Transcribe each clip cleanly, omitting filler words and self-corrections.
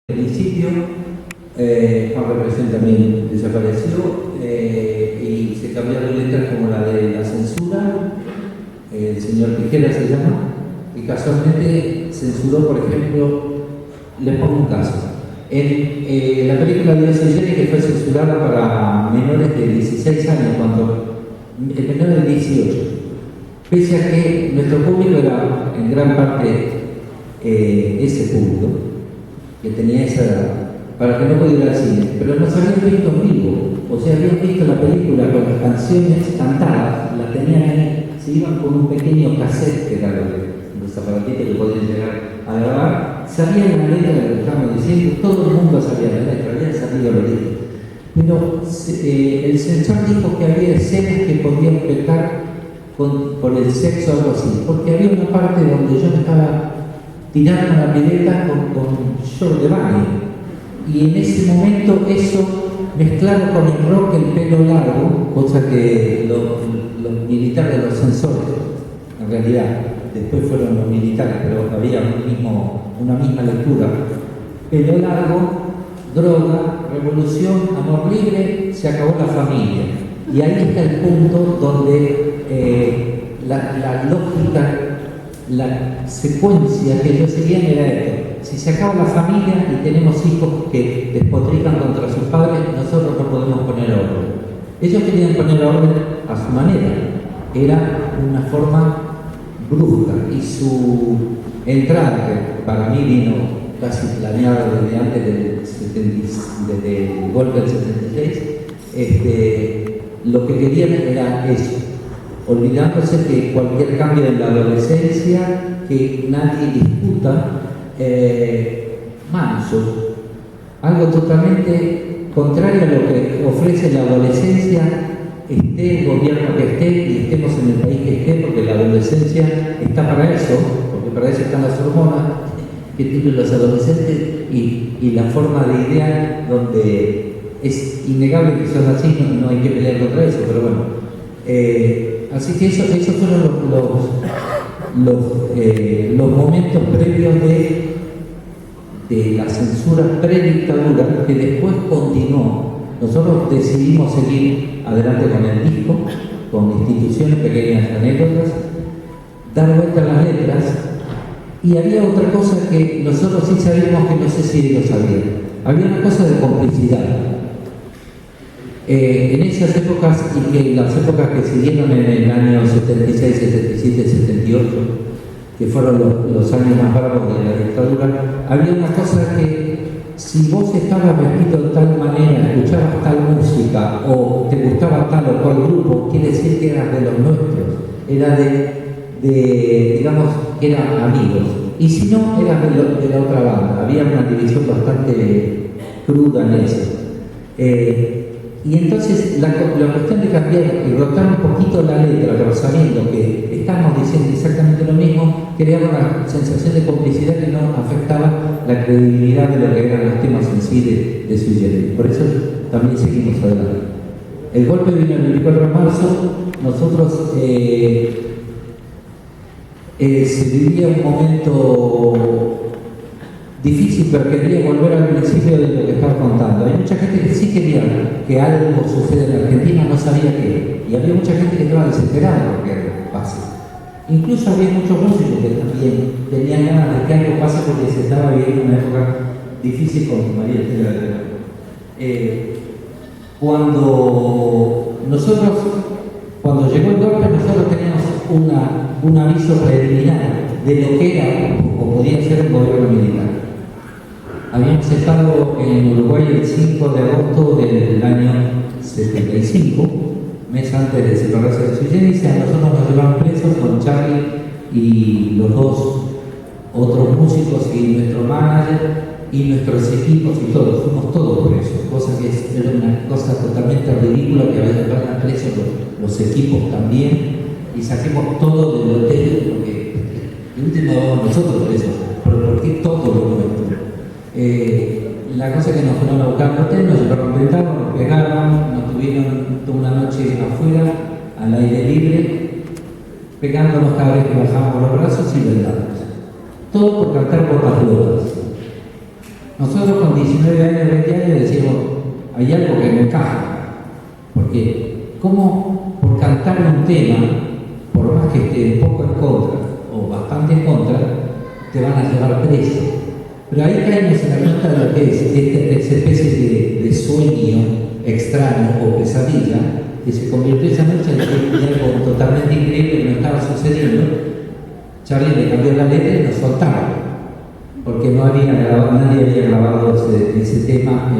Al principio, Juan Represión también desapareció y se cambiaron letras como la de la censura, el señor Tijera se llama, y casualmente censuró, por ejemplo, les pongo un caso, en la película de Dios y Jenny, que fue censurada para menores de 16 años, cuando menores de 18, pese a que nuestro público era en gran parte ese público, que tenía esa edad, para que no pudiera ir al cine, pero nos habían visto en vivo, o sea, habían visto la película con las canciones cantadas, la tenían ahí, se iban con un pequeño cassette, que era los aparatitos que podían llegar a grabar, sabían la letra de lo que estábamos diciendo, todo el mundo sabía la letra, había salido los libros. Pero el censor dijo que había escenas que podían pecar por el sexo o algo así, porque había una parte donde yo me estaba tirando la pileta con short de baño, y en ese momento eso mezclado con el rock, el pelo largo, cosa que los militares, los censores, en realidad después fueron los militares, pero había una misma lectura: pelo largo, droga, revolución, amor libre, se acabó la familia. Y ahí está el punto donde la lógica, la secuencia que ellos seguían era esto: si se acaba la familia y tenemos hijos que despotrican contra sus padres, nosotros no podemos poner orden. Ellos querían poner orden a su manera, era una forma brusca, y su entrada, que para mí vino casi planeada desde antes desde el golpe del 76, lo que querían era eso, olvidándose que cualquier cambio en la adolescencia, que nadie discuta, manso, algo totalmente contrario a lo que ofrece la adolescencia, esté el gobierno que esté y estemos en el país que esté, porque la adolescencia está para eso, porque para eso están las hormonas que tienen los adolescentes y la forma de idear, donde es innegable que son así, no hay que pelear contra eso, pero bueno. Así que esos fueron los momentos previos de la censura predictadura, que después continuó. Nosotros decidimos seguir adelante con el disco, con instituciones, pequeñas anécdotas, dar vuelta a las letras, y había otra cosa que nosotros sí sabíamos, que no sé si ellos sabían. Había una cosa de complicidad. En esas épocas, y que las épocas que siguieron en el año 76, 77, 78, que fueron los años más bravos de la dictadura, había una cosa que, si vos estabas vestido de tal manera, escuchabas tal música, o te gustaba tal o cual grupo, quiere decir que eras de los nuestros, era digamos, que eran amigos, y si no, eras de la otra banda. Había una división bastante cruda en eso. Y entonces la cuestión de cambiar y rotar un poquito la letra, pero sabiendo que estamos diciendo exactamente lo mismo, creaba una sensación de complicidad que no afectaba la credibilidad de lo que eran los temas en sí de Sui Generis. Por eso también seguimos adelante. El golpe vino el 24 de marzo, nosotros se vivía un momento difícil, pero quería volver al principio de lo que estaba contando. Hay mucha gente que sí quería que algo suceda en Argentina, no sabía qué, y había mucha gente que estaba desesperada porque algo pase. Incluso había muchos músicos que también tenían ganas de que algo pase, porque se estaba viviendo una época difícil con María Estela de Perón. Cuando llegó el golpe, nosotros teníamos un aviso preliminar de lo que era o podía ser un gobierno militar. Habíamos estado en Uruguay el 5 de agosto del año 75, mes antes de separarse de Sui Generis. A nosotros nos llevaban presos con Charlie y los dos otros músicos y nuestro manager y nuestros equipos, y todos, fuimos todos presos, cosa que era una cosa totalmente ridícula, que a veces van presos los equipos también, y saquemos todo del hotel, porque el último nosotros presos, pero ¿por qué todo lo nuestro? La cosa que nos fueron a buscar al hotel, nos llevaron ventanas, nos pegaron, nos tuvieron toda una noche afuera, al aire libre, pegándonos cada vez que bajábamos los brazos y vendados. Todo por cantar Botas Locas. Nosotros con 19 años, 20 años decimos, hay algo que no encaja. Porque, ¿cómo por cantar un tema, por más que esté un poco en contra o bastante en contra, te van a llevar preso? Pero ahí caemos en la cuenta de lo que es esta especie de sueño extraño o pesadilla que se convirtió esa noche en algo totalmente increíble que no estaba sucediendo. Charlie le cambió la letra y nos soltaron, porque nadie había grabado ese tema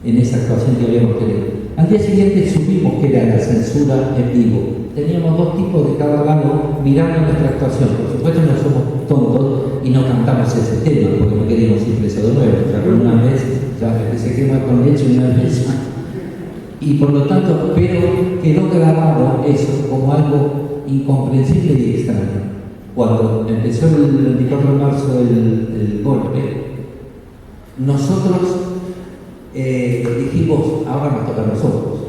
en esa actuación que habíamos tenido. Al día siguiente supimos que era la censura en vivo. Teníamos dos tipos de cada lado mirando nuestra actuación. Por supuesto no somos tontos y no cantamos ese tema porque no queríamos ir preso de nuevo. O sea, una vez ya se quema con leche y una vez más. Y por lo tanto, pero quedó grabado eso como algo incomprensible y extraño. Cuando empezó el 24 de marzo el golpe, nosotros dijimos, ahora nos toca a nosotros.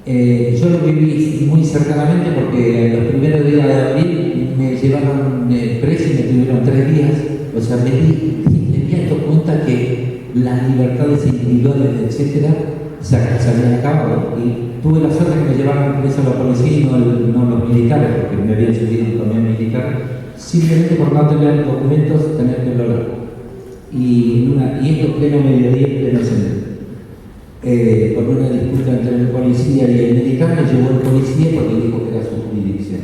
Yo lo viví muy cercanamente porque en los primeros días de abril me llevaron preso y me tuvieron 3 días. O sea, me di cuenta que las libertades individuales, etcétera, se habían acabado. Y tuve la suerte que me llevaron preso a la policía y no los militares, porque me habían subido un camión militar, simplemente por no tener documentos, tener que hablar. Y esto pleno mediodía, pleno centro. Por una disputa entre el policía y el militar, me llevó el policía porque dijo que era su jurisdicción.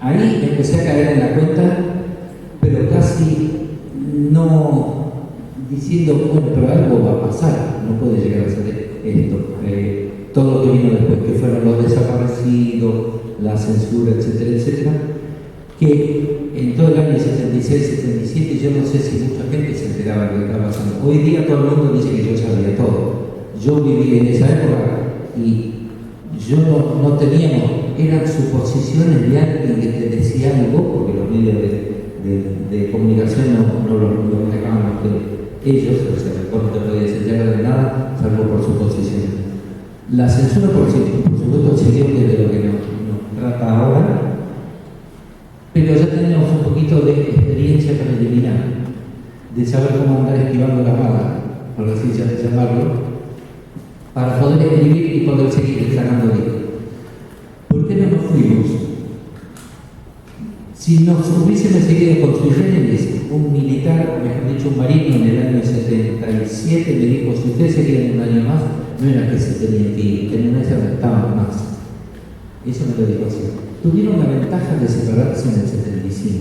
Ahí empecé a caer en la cuenta, pero casi no diciendo, bueno, pero algo va a pasar, no puede llegar a ser esto. Todo lo que vino después, que fueron los desaparecidos, la censura, etcétera, etcétera, que en todo el año 76, 77, yo no sé si mucha gente se enteraba de lo que estaba pasando. Hoy día todo el mundo dice que yo sabía todo. Yo viví en esa época y yo no teníamos, eran suposiciones de alguien que te decía algo, porque los medios de comunicación no lo dejaban ellos, o sea, no te podía enseñar de nada, salvo por suposiciones. La censura, por supuesto, siguió desde lo que nos trata ahora, pero ya tenemos un poquito de experiencia preliminar, de saber cómo andar esquivando las balas, por así llamarlo, para poder escribir y poder seguir sacando dinero. ¿Por qué no nos fuimos? Si nos hubiésemos seguido construyendo, un militar, mejor dicho, un marino en el año 77 me dijo, si ustedes se quedan un año más, no era que se tenían que ir, tenían que estaban más. Eso me lo dijo así. Tuvieron la ventaja de separarse en el 75.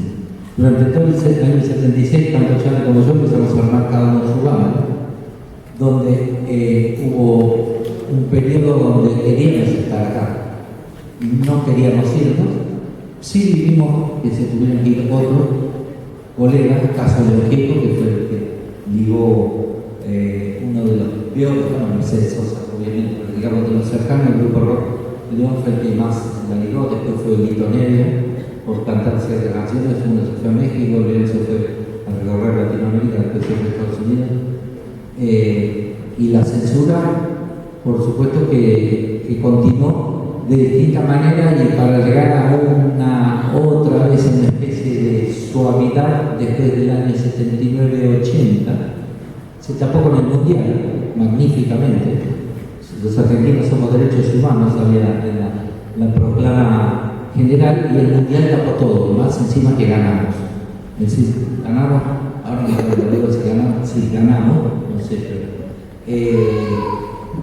Durante todo el año 76, tanto Charlie como yo empezamos a armar cada uno su banda, donde hubo un periodo donde queríamos estar acá. No queríamos irnos. Sí vivimos que se tuvieron que ir otros colegas, caso de Ojeco, que fue el que ligó uno de los peores, bueno, Mercedes Sosa, obviamente, pero digamos de los cercanos, el grupo rock. León fue el que más la ligó, después fue Lito Nevia, por cantar ciertas canciones, uno se fue a México, León se fue a recorrer Latinoamérica, después se fue a Estados Unidos. Y la censura, por supuesto que continuó de distinta manera y para llegar a otra vez una especie de suavidad después del año 79-80, se tapó con el Mundial, magníficamente. Los argentinos somos derechos humanos, había la proclama general y el mundial tapó todo, más encima que ganamos. Es decir, ganamos, ahora no digo si ganamos, sí, ganamos, no sé,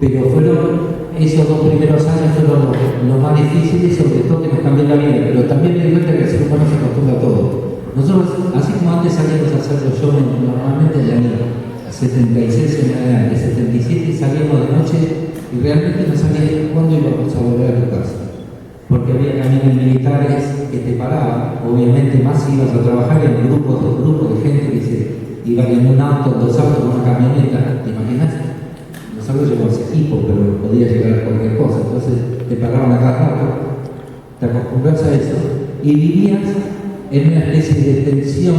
pero fueron esos 2 primeros años fueron los más difíciles, sobre todo que nos cambió la vida, pero también me di cuenta que el ser humano se acostumbra a todo. Nosotros, así como antes salíamos a hacer los shows normalmente en el año 76, en el 77 salíamos de noche y realmente no sabías cuándo íbamos a volver a tu casa, porque había camiones militares que te paraban, obviamente más si ibas a trabajar en grupos de gente que se iban en un auto, en 2 autos, en una camioneta, ¿te imaginas? Nosotros llevamos equipo, pero podía llegar a cualquier cosa, entonces te pagaban a cada rato, te acostumbras a eso y vivías en una especie de tensión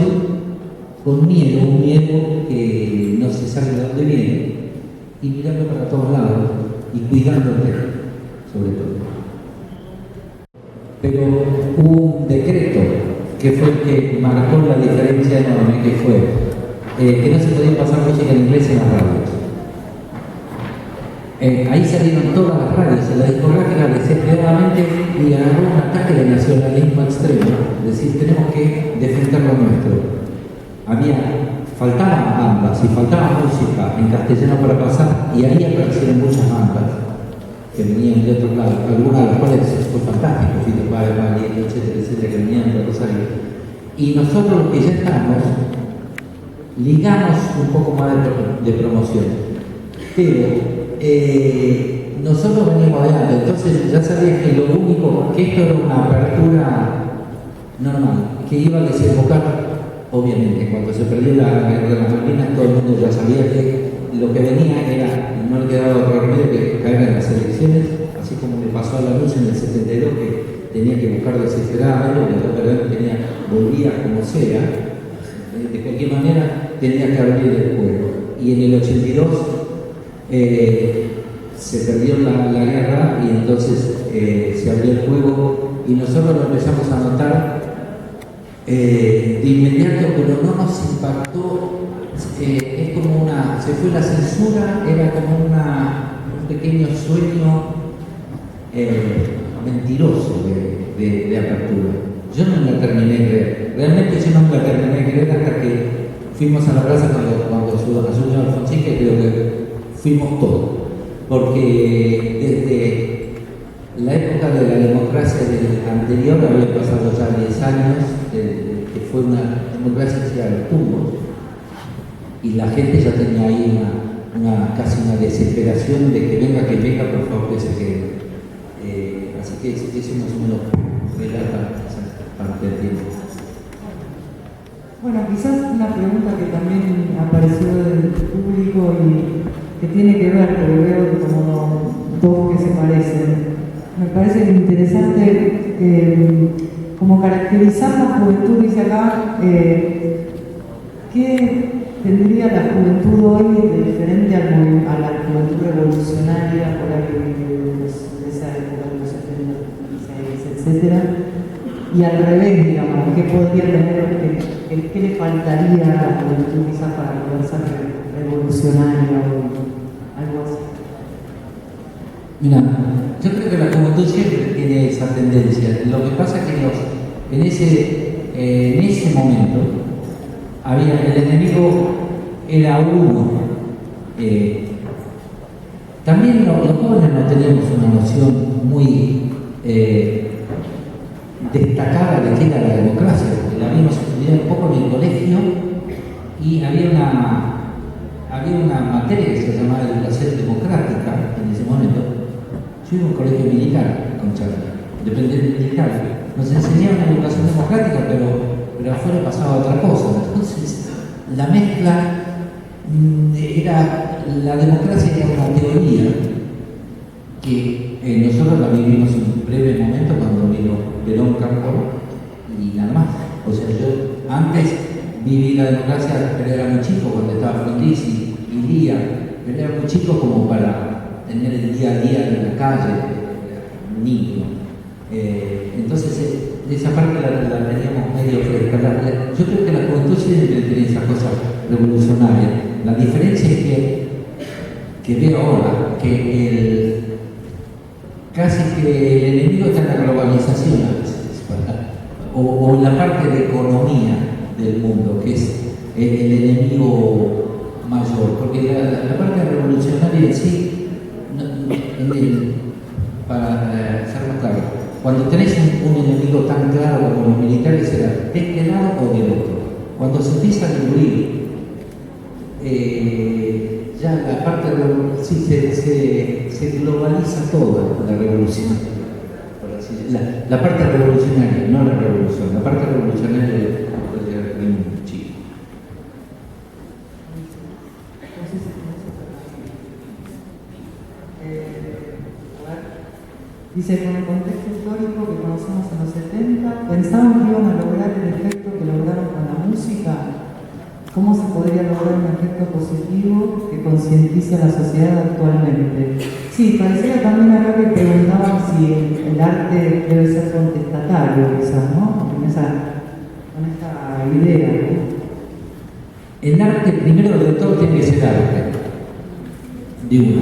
con miedo, un miedo que no se sabe de dónde viene, y mirando para todos lados y cuidándote, sobre todo. Pero hubo un decreto que fue el que marcó la diferencia enorme, que fue que no se podía pasar música en inglés en las radios. Ahí salieron todas las radios, en la discográfica desesperadamente y agarró un ataque de nacionalismo extremo, es decir, tenemos que defender lo nuestro. Faltaban bandas y faltaba música en castellano para pasar, y ahí aparecieron muchas bandas que venían de otros lados, algunas de las cuales fue fantástico, Fito Páez, etcétera, etcétera, que venían de Rosario. Y nosotros, los que ya estamos, ligamos un poco más de promoción. Pero nosotros venimos de antes, entonces ya sabías que lo único, que esto era una apertura normal, que iba a desembocar. Obviamente, cuando se perdió la guerra de las Malvinas, todo el mundo ya sabía que lo que venía era, no le quedaba otro remedio que caer en las elecciones, así como le pasó a la luz en el 72, que tenía que buscar desesperadamente, porque volvía como sea, de cualquier manera tenía que abrir el juego. Y en el 82 se perdió la guerra y entonces se abrió el juego y nosotros lo empezamos a notar de inmediato, pero no nos impactó. Es como se fue la censura, era como un pequeño sueño mentiroso de apertura. Yo no la terminé de creer, realmente yo no la terminé de creer hasta que fuimos a la plaza cuando asumió Alfonsín, que creo que fuimos todos, porque desde la época de la democracia del anterior había pasado ya 10 años, que fue una democracia hacia los tumbos, y la gente ya tenía ahí casi una desesperación de que venga, por favor, que se quede. Así que eso más o menos relata esa parte del tiempo. Bueno, quizás una pregunta que también apareció del público y que tiene que ver, porque veo como dos que se parecen. Me parece interesante como caracterizar la juventud, dice acá, ¿qué tendría la juventud hoy de diferente a la juventud revolucionaria por ahí de esa época de los 76, etcétera? Y al revés, digamos, ¿qué podría tener, qué le faltaría a la juventud quizás para poder ser revolucionaria o algo así? Mira, yo creo que la juventud siempre tiene esa tendencia. Lo que pasa es que en ese momento el enemigo era uno. También los jóvenes no teníamos una noción muy destacada de qué era la democracia, porque la habíamos estudiado un poco en el colegio y había una materia que se llamaba educación democrática en ese momento. Yo iba a un colegio militar con Charlie, dependiente militar. Nos enseñaban educación democrática, pero afuera pasaba otra cosa. Entonces, la mezcla la democracia era una teoría que nosotros la vivimos en un breve momento cuando vino Perón Campo y nada más. O sea, yo antes viví la democracia, pero era muy chico cuando estaba Frondizi y Lía, pero era muy chico como para tener el día a día en la calle, un niño. Entonces, esa parte la teníamos medio fresca. Yo creo que la juventud siempre tiene esa cosa revolucionaria. La diferencia es que veo ahora que casi que el enemigo está en la globalización a veces, o en la parte de economía del mundo, que es el enemigo mayor, porque la parte revolucionaria en sí, para ser más claro, cuando tenés un enemigo tan claro como los militares, será de este lado o del otro. Cuando se empieza a diluir, ya la parte sí, se globaliza toda la revolución. La parte revolucionaria, no la revolución, la parte revolucionaria del mundo chico. Dice, con el contexto histórico que conocemos en los 70, ¿pensaban que iban a lograr el efecto que lograron con la música? ¿Cómo se podría lograr un efecto positivo que concientice a la sociedad actualmente? Sí, parecía también acá que preguntaban si el arte debe ser contestatario, quizás, ¿no? En esa idea, ¿no? El arte, primero de todo, tiene que ser arte, de una.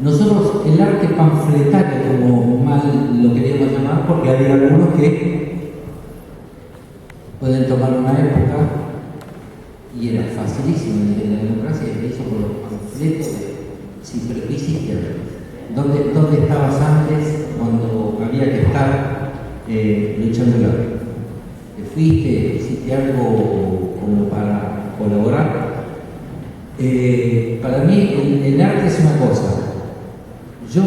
Nosotros, el arte panfletario, como mal lo queríamos llamar, porque hay algunos que pueden tomar una época, y era facilísimo en la democracia, se hizo por los panfletos de si pero ¿qué hiciste? ¿Dónde estabas antes cuando había que estar luchando la vida? ¿Te fuiste? ¿Hiciste algo como para colaborar? Para mí el arte es una cosa. Yo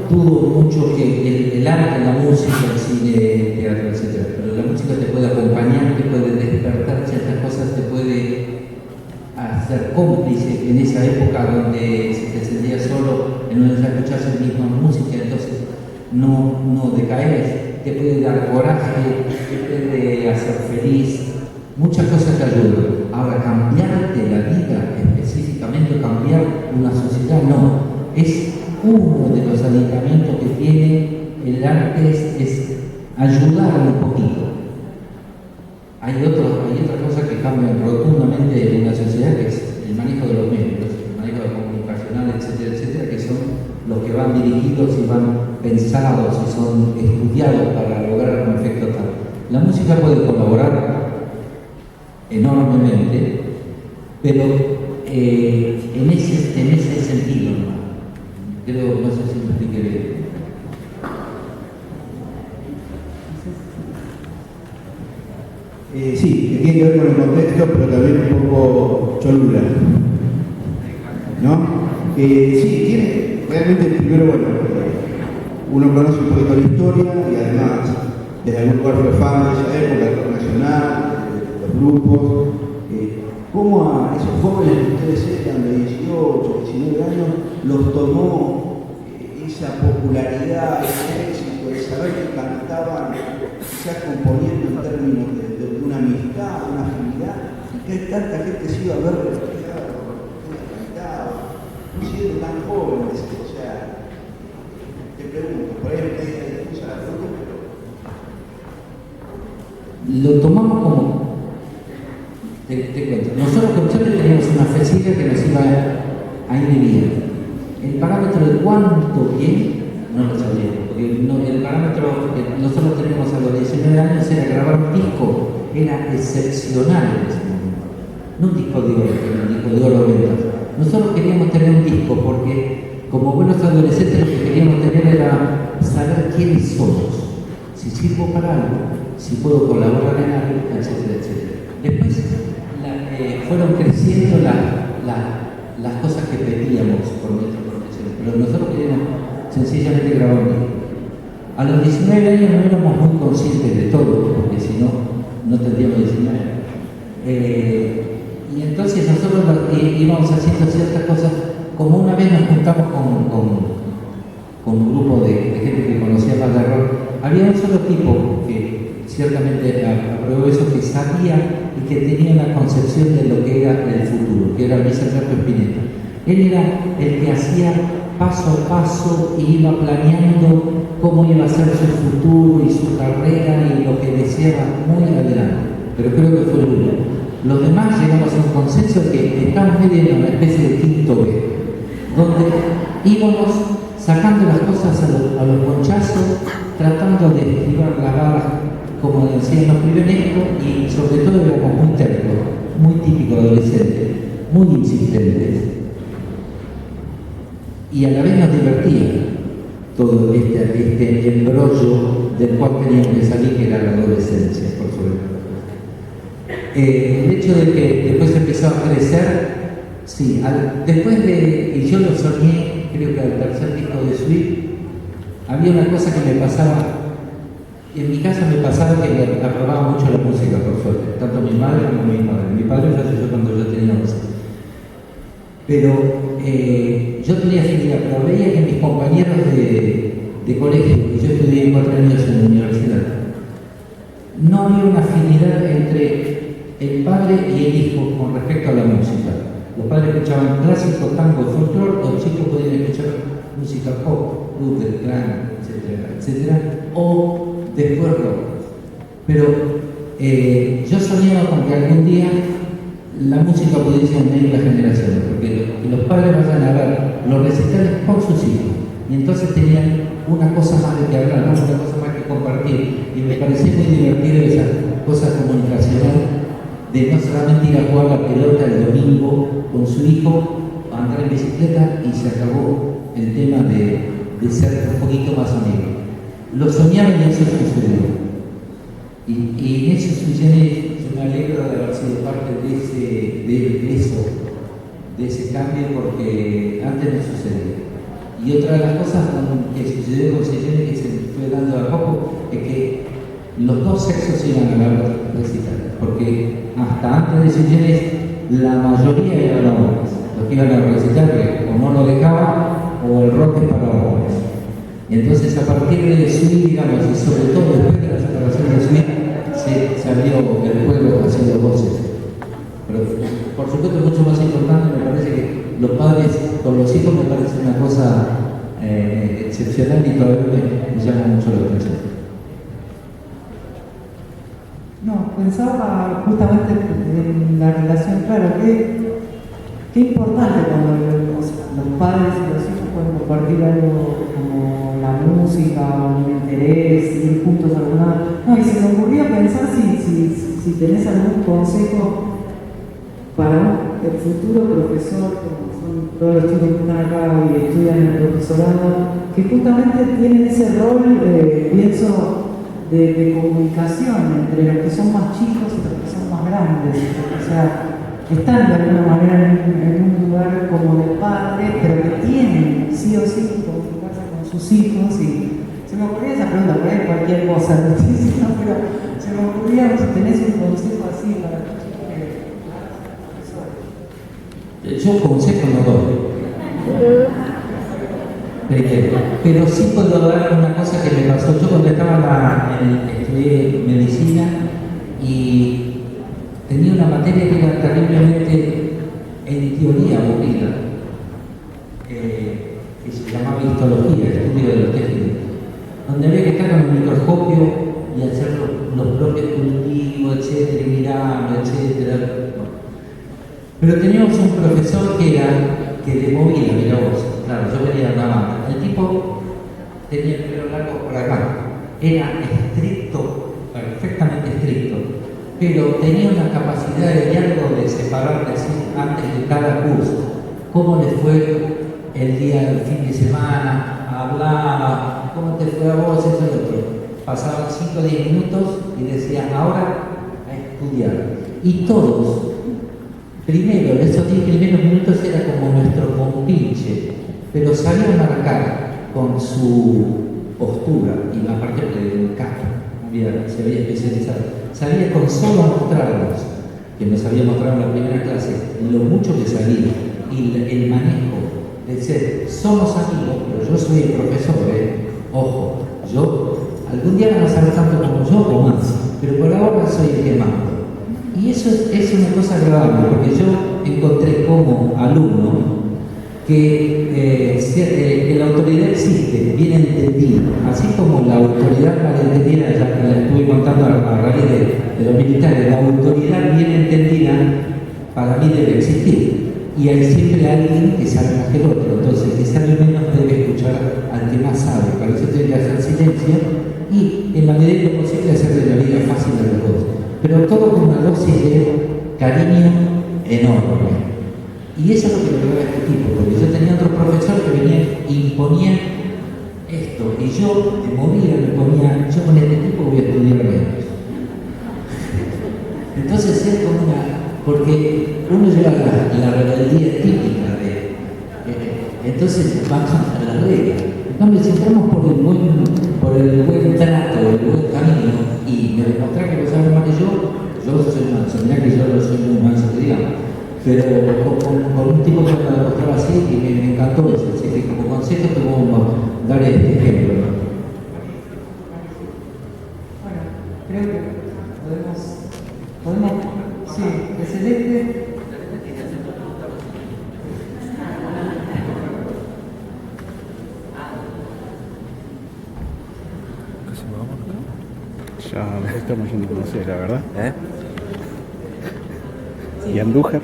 dudo mucho que el arte, la música, el cine, el teatro, etc. Pero la música te puede acompañar, te puede despertar ciertas cosas, te puede hacer cómplice en esa época donde si te sentías solo, en donde escuchas la misma música, entonces no decaes, te puede dar coraje, te puede hacer feliz, muchas cosas te ayudan. Ahora, cambiarte la vida, específicamente cambiar una sociedad, no, es uno de los aditamentos que tiene el arte, es ayudar un poquito. Hay otra cosa que cambia rotundamente en una sociedad, que es el manejo de los medios, el manejo comunicacional, etcétera, etcétera, que son los que van dirigidos y van pensados y son estudiados para lograr un efecto tal. La música puede colaborar enormemente, pero en ese sentido, ¿no? Creo, no sé si me expliqué bien. Sí, que tiene que ver con el contexto, pero también un poco cholula, ¿no? Sí, tiene, realmente, primero, bueno, uno conoce un poquito la historia y además, desde algún lugar fue fan de esa época, el rock nacional, los grupos, cómo a esos jóvenes que ustedes eran de 18, 19 años, los tomó esa popularidad, ese éxito, de saber que cantaban, quizás componiendo en términos de una amistad, una afinidad, y que tanta gente se iba a ver reflejada por lo que cantaba, no siendo tan jóvenes, o sea, te pregunto, por ahí me difusa la pregunta, pero... Lo tomamos como... Te cuento, nosotros con Charlie teníamos una flexibilidad que nos iba a ir bien. El parámetro de cuánto bien no lo sabíamos, porque el parámetro que nosotros teníamos a los 19 años era grabar un disco, era excepcional en ese momento. No un disco de oro, pero un disco de oro ventas. Nosotros queríamos tener un disco porque, como buenos adolescentes, lo que queríamos tener era saber quiénes somos, si sirvo para algo, si puedo colaborar en algo, etcétera, etcétera. Después fueron creciendo las cosas que pedíamos por nuestra profesión, pero nosotros queríamos sencillamente grabar un disco. A los 19 años no éramos muy conscientes de todo, porque si no tendríamos 19. Y entonces nosotros íbamos haciendo ciertas cosas, como una vez nos juntamos con un grupo de gente que conocía más de rock. Había un solo tipo que ciertamente aprobó eso, que sabía y que tenía una concepción de lo que era el futuro, que era Luis Alberto Spinetta. Él era el que hacía paso a paso y iba planeando cómo iba a ser su futuro y su carrera y lo que deseaba muy adelante. Pero creo que fue el único. Los demás llegamos a un consenso de que estamos medio en una especie de quinto B, donde íbamos sacando las cosas a los ponchazos, tratando de esquivar la vara, como decían los primeros, y sobre todo éramos muy tercos, muy típicos adolescentes, muy insistentes. Y a la vez nos divertía todo este embrollo del cual teníamos que salir, que era la adolescencia, por supuesto. El hecho de que después empezó a crecer, sí, y yo lo soñé, creo que al tercer disco de Sweet, había una cosa que me pasaba. En mi casa me pasaba que me aprobaba mucho la música, por suerte, tanto mi madre como mi padre. Mi padre falleció cuando yo tenía 11. Pero yo tenía afinidad, pero veía que mis compañeros de colegio, y yo estudié 4 años en la universidad, no había una afinidad entre el padre y el hijo con respecto a la música. Los padres escuchaban clásico, tango, folclore, los chicos podían escuchar música pop, Luther, Clan, etcétera, etcétera, o después rock. Pero Yo soñaba con que algún día la música pudiese unir las generaciones, porque que los padres vayan a ver los recitales por sus hijos, y entonces tenían una cosa más de que hablar, ¿no? Una cosa más que compartir, y me parecía muy divertido esa cosa comunicacional de no solamente ir a jugar la pelota el domingo con su hijo, a andar en bicicleta y se acabó el tema de ser un poquito más amigos. Lo soñaba y eso sucedió. Y en eso sucede, yo me alegro de haber sido parte de ese cambio, porque antes no sucedía. Y otra de las cosas que sucedió con Sillene, que se me fue dando a poco, es que los dos sexos iban a la recitales, porque hasta antes de Sillene la mayoría eran hombres, los que iban a recitar, que o no lo dejaban o el rock es para hombres. Y entonces a partir de Sui, digamos, y sobre todo después de la separación de Sui, se abrió el juego haciendo voces. Pero por supuesto mucho más importante me parece que los padres con los hijos me parece una cosa excepcional y todavía me llama mucho la atención. No, pensaba justamente en la relación, claro, qué importante cuando los padres y los hijos pueden compartir algo como la música o un interés, ir juntos a algún lado. No, y se me ocurría pensar si tenés algún consejo para el futuro profesor, como son todos los chicos que están acá y estudian en el profesorado, que justamente tienen ese rol, pienso, de comunicación entre los que son más chicos y los que son más grandes. O sea, están de alguna manera en un lugar como de padre, pero que tienen sí o sí que comunicarse con sus hijos. Y se me ocurría esa pregunta, por ahí cualquier cosa, ¿no? Pero se me ocurría si tenés un consejo así para los chicos. Yo consejo no doy. Pero sí puedo dar una cosa que me pasó. Yo cuando estaba estudié medicina y tenía una materia que era terriblemente, en teoría, aburrida, que se llamaba histología, el estudio de los tejidos, donde había que estar con el microscopio y hacer los bloques cultivos, etcétera, y mirarlo, etcétera. Pero teníamos un profesor que le movía, mira vos, claro, yo venía de la banda. El tipo tenía el pelo largo por acá, era estricto, perfectamente estricto, pero tenía una capacidad de diálogo de separar, decir, antes de cada curso, cómo le fue el día del fin de semana, hablaba, cómo te fue a vos, eso y lo otro. Pasaban 5 o 10 minutos y decía, ahora a estudiar. Y todos, primero, esos 10 primeros minutos era como nuestro compinche, pero sabía marcar con su postura, y aparte del capo, se había especializado, sabía con solo mostrarnos, que nos había mostrado en la primera clase, lo mucho que sabía, y el manejo de ser, somos amigos, pero yo soy el profesor, ojo, yo, algún día van a saber tanto como yo o más, pero por ahora soy el que mando. Y eso es una cosa agradable, porque yo encontré como alumno que la autoridad existe, bien entendida, así como la autoridad malentendida, ya que la estuve contando a raíz de los militares, la autoridad bien entendida para mí debe existir. Y hay siempre alguien que sabe más que el otro, entonces el que sabe menos debe escuchar al que más sabe, para eso tiene que hacer silencio y en la medida de lo posible hacerle la vida fácil a los dos. Pero todo con una dosis de cariño enorme. Y eso es lo que me lograba este tipo, porque yo tenía otro profesor que venía e imponía esto, y yo de movida me ponía, yo con este tipo voy a estudiar menos. Entonces es como porque uno lleva la rebeldía típica entonces va contra la regla. En cambio, si entramos por el buen trato, el buen camino, y me demostrar que lo sabe más que yo soy manso, mirá que yo no soy muy manso, que digamos. Pero con un tipo que me lo demostraba así, y me encantó eso, así que como consejo te voy a dar este ejemplo. Bueno, creo que podemos, sí, de Celeste. Casi me vamos acá. Ya estamos yendo, no sé, la verdad. ¿Eh? ¿Y Andújar?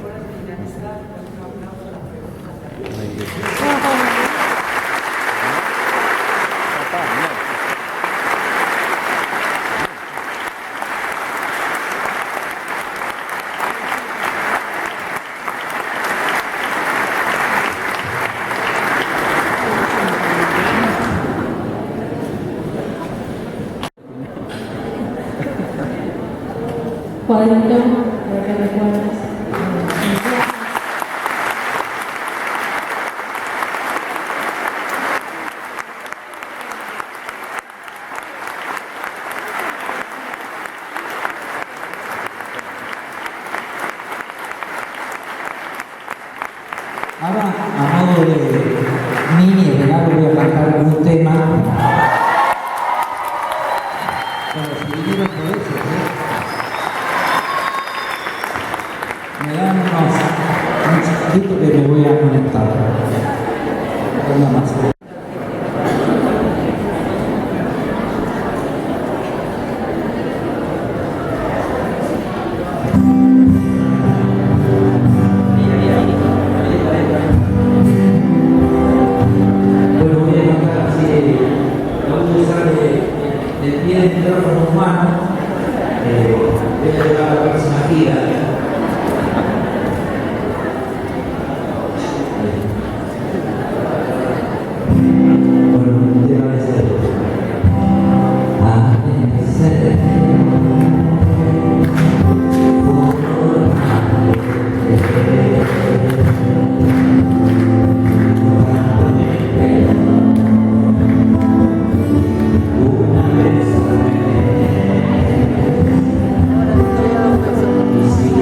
Cuadrito, para que recuerdes. Ahora, a modo de mini regalo, voy a cantar un tema. Bueno, si vinieron por eso, me dan un chiquitito que me voy a conectar. Nada más. Bueno, voy a cantar así, vamos a usar el pie del micrófono humano, voy a llevar la próxima gira. Bueno, te va a ser. Sí.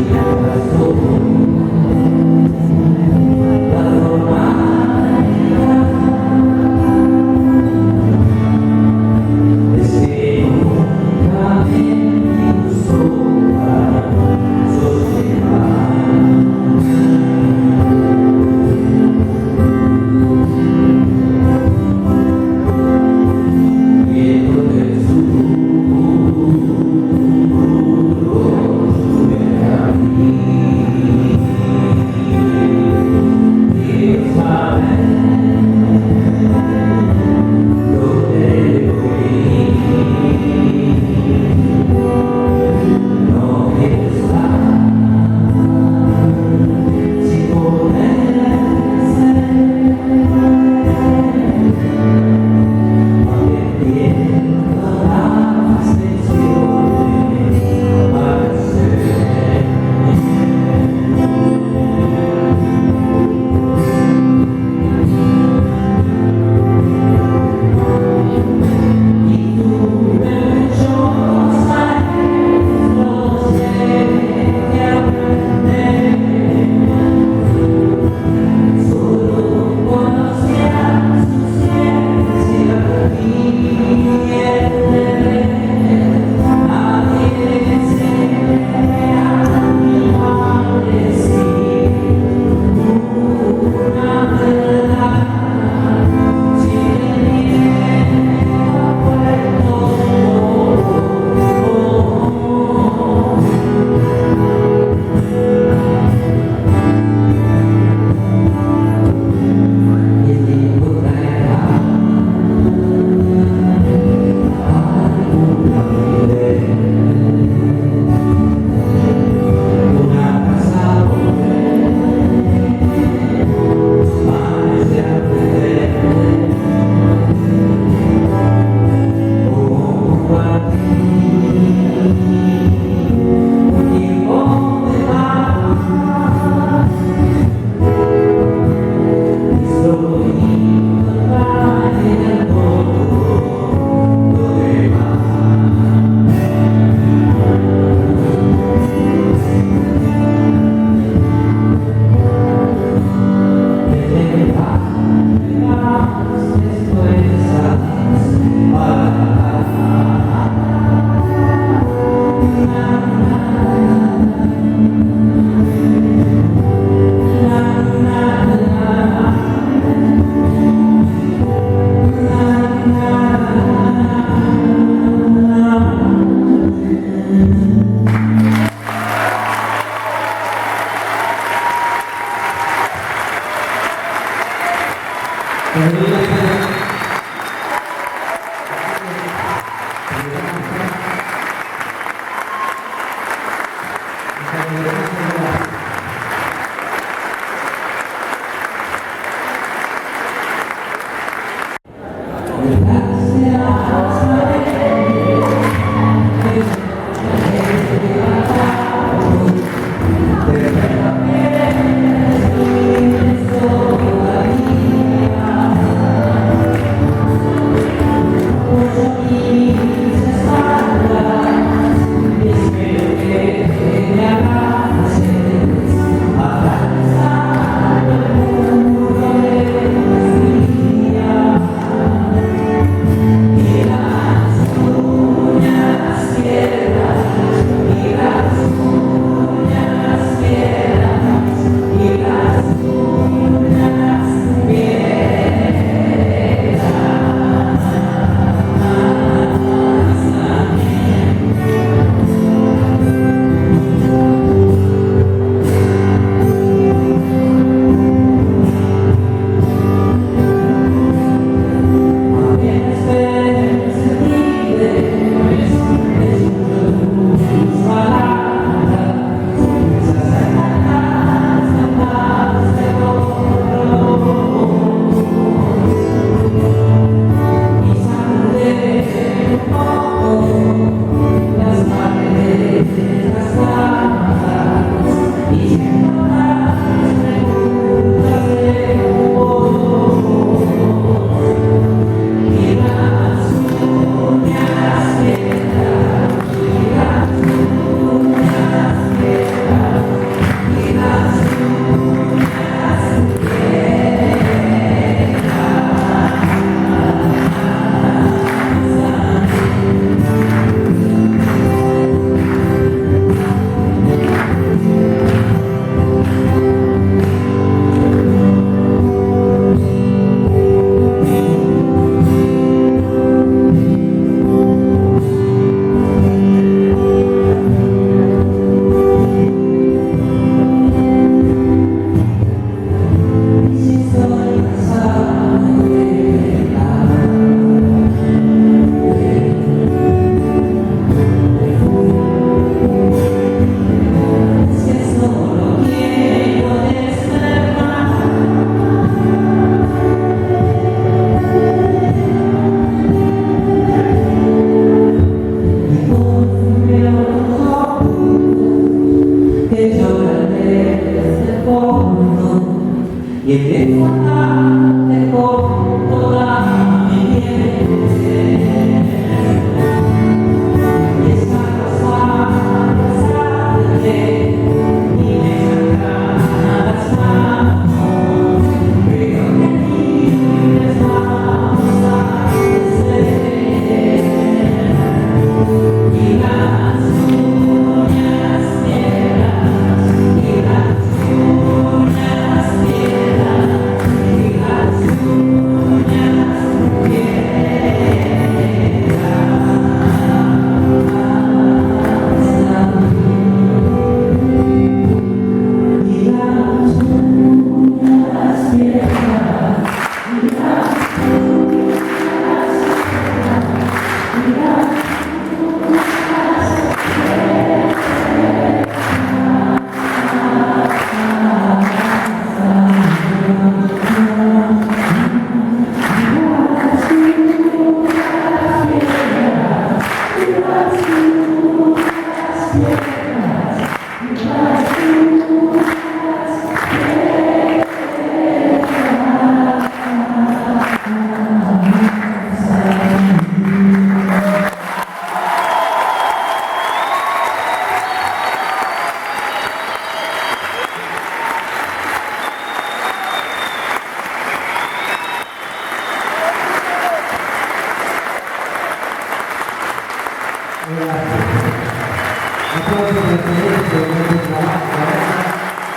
Aplausos a los que trabajo,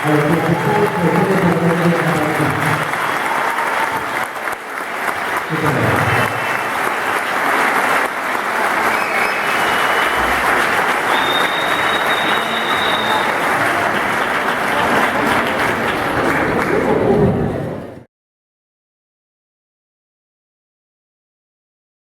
a los profesores que